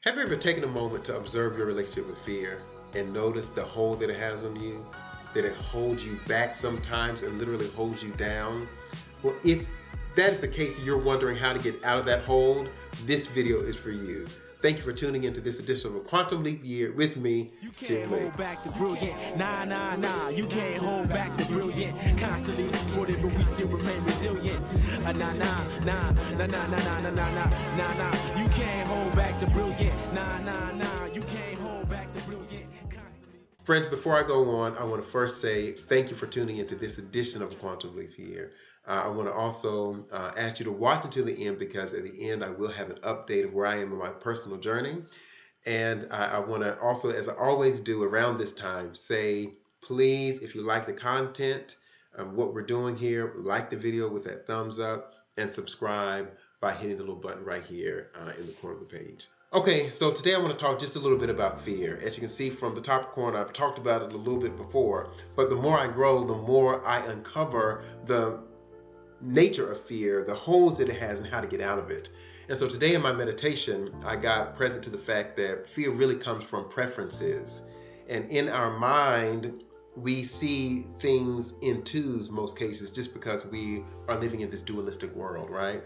Have you ever taken a moment to observe your relationship with fear and notice the hold that it has on you? That it holds you back sometimes and literally holds you down? Well, if that is the case, you're wondering how to get out of that hold, this video is for you. Thank you for tuning into this edition of Quantum Leap Year with me, Tim Lake. Hold back the brilliant. Nah. You can't hold back the brilliant. Constantly exploited, but we still remain resilient. Nah. You can't hold back the brilliant. Nah. You can't hold back the brilliant. Friends, before I go on, I want to first say thank you for tuning into this edition of Quantum Leap Year. I want to also ask you to watch until the end, because at the end I will have an update of where I am in my personal journey. And I want to also, as I always do around this time, say, please, if you like the content of what we're doing here, like the video with that thumbs up and subscribe by hitting the little button right here in the corner of the page. Okay, so today I want to talk just a little bit about fear. As you can see from the top corner, I've talked about it a little bit before, but the more I grow, the more I uncover the nature of fear, the holds that it has, and how to get out of it. And so today in my meditation, I got present to the fact that fear really comes from preferences. And in our mind, we see things in twos most cases, just because we are living in this dualistic world, right?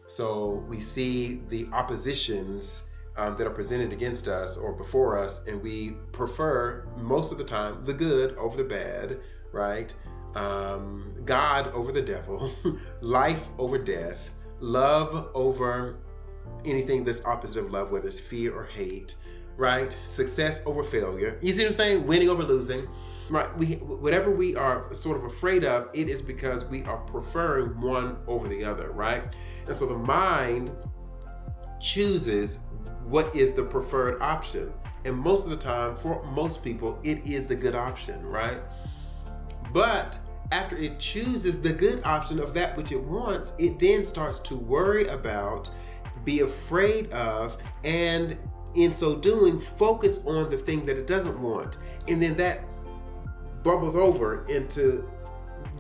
So we see the oppositions that are presented against us or before us, and we prefer most of the time the good over the bad, right? God over the devil, life over death, love over anything that's opposite of love, whether it's fear or hate, right? Success over failure. You see what I'm saying? Winning over losing, right? Whatever we are sort of afraid of, it is because we are preferring one over the other, right? And so the mind chooses what is the preferred option. And most of the time, for most people, it is the good option, right? But after it chooses the good option of that which it wants, it then starts to worry about, be afraid of, and in so doing, focus on the thing that it doesn't want. And then that bubbles over into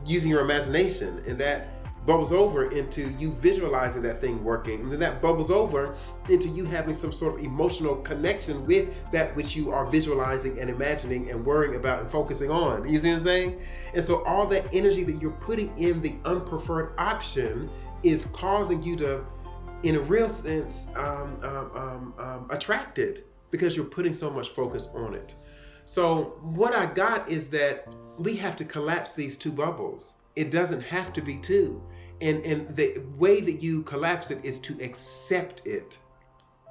using your imagination, and that bubbles over into you visualizing that thing working, and then that bubbles over into you having some sort of emotional connection with that which you are visualizing and imagining and worrying about and focusing on. You see what I'm saying? And so all that energy that you're putting in the unpreferred option is causing you to, in a real sense, attract it, because you're putting so much focus on it. So what I got is that we have to collapse these two bubbles. It doesn't have to be two. And the way that you collapse it is to accept it.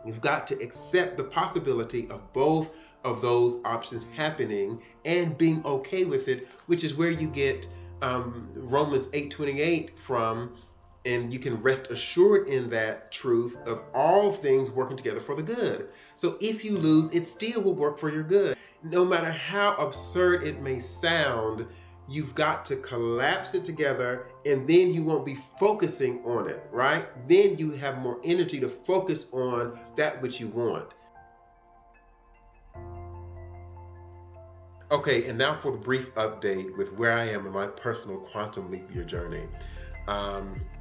You've got to accept the possibility of both of those options happening and being okay with it, which is where you get Romans 8:28 from. And you can rest assured in that truth of all things working together for the good. So if you lose, it still will work for your good. No matter how absurd it may sound, you've got to collapse it together, and then you won't be focusing on it, right? Then you have more energy to focus on that which you want. Okay, and now for the brief update with where I am in my personal quantum leap year journey.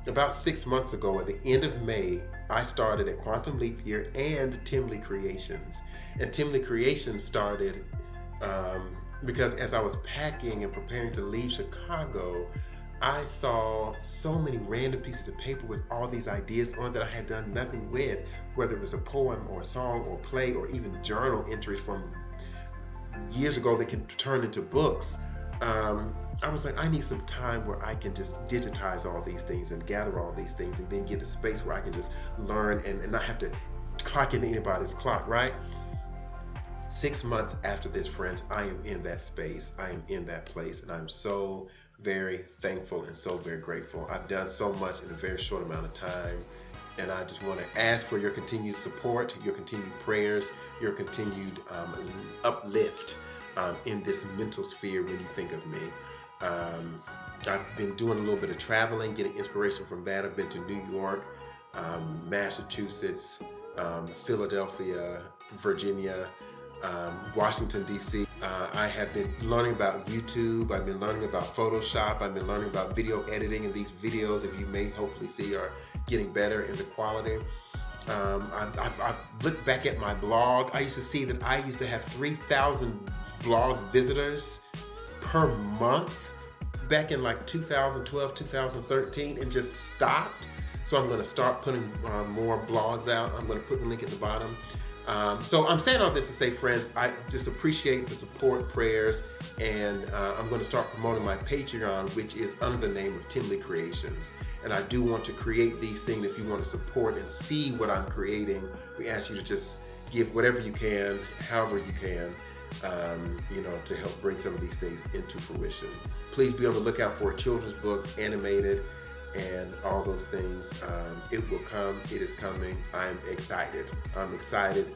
About 6 months ago, at the end of May, I started at Quantum Leap Year and Timley Creations. And Timley Creations started because as I was packing and preparing to leave Chicago, I saw so many random pieces of paper with all these ideas on that I had done nothing with, whether it was a poem or a song or play or even journal entries from years ago that could turn into books. I was like, I need some time where I can just digitize all these things and gather all these things, and then get a space where I can just learn and not have to clock into anybody's clock, right? 6 months after this, friends, I am in that space. I am in that place, and I'm so very thankful and so very grateful. I've done so much in a very short amount of time, and I just want to ask for your continued support, your continued prayers, your continued uplift in this mental sphere when you think of me. I've been doing a little bit of traveling, getting inspiration from that. I've been to New York, Massachusetts, Philadelphia, Virginia, Washington, D.C. I have been learning about YouTube. I've been learning about Photoshop. I've been learning about video editing, and these videos, if you may hopefully see, are getting better in the quality. I looked back at my blog. I used to see that I used to have 3,000 blog visitors per month back in like 2012, 2013, and just stopped. So I'm going to start putting more blogs out. I'm going to put the link at the bottom. So I'm saying all this to say, friends, I just appreciate the support, prayers, and I'm going to start promoting my Patreon, which is under the name of Tim Lee Creations. And I do want to create these things. If you want to support and see what I'm creating, we ask you to just give whatever you can, however you can, to help bring some of these things into fruition. Please be on the lookout for a children's book, animated, and all those things. It will come. It is coming. I'm excited. I'm excited.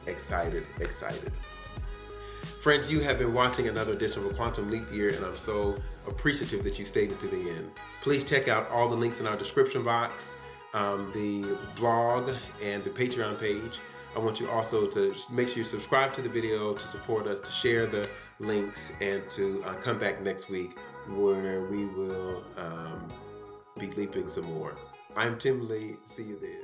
Friends, you have been watching another edition of A Quantum Leap Year, and I'm so appreciative that you stayed to the end. Please check out all the links in our description box, the blog, and the Patreon page. I want you also to make sure you subscribe to the video, to support us, to share the links, and to come back next week where we will be leaping some more. I'm Tim Lee. See you then.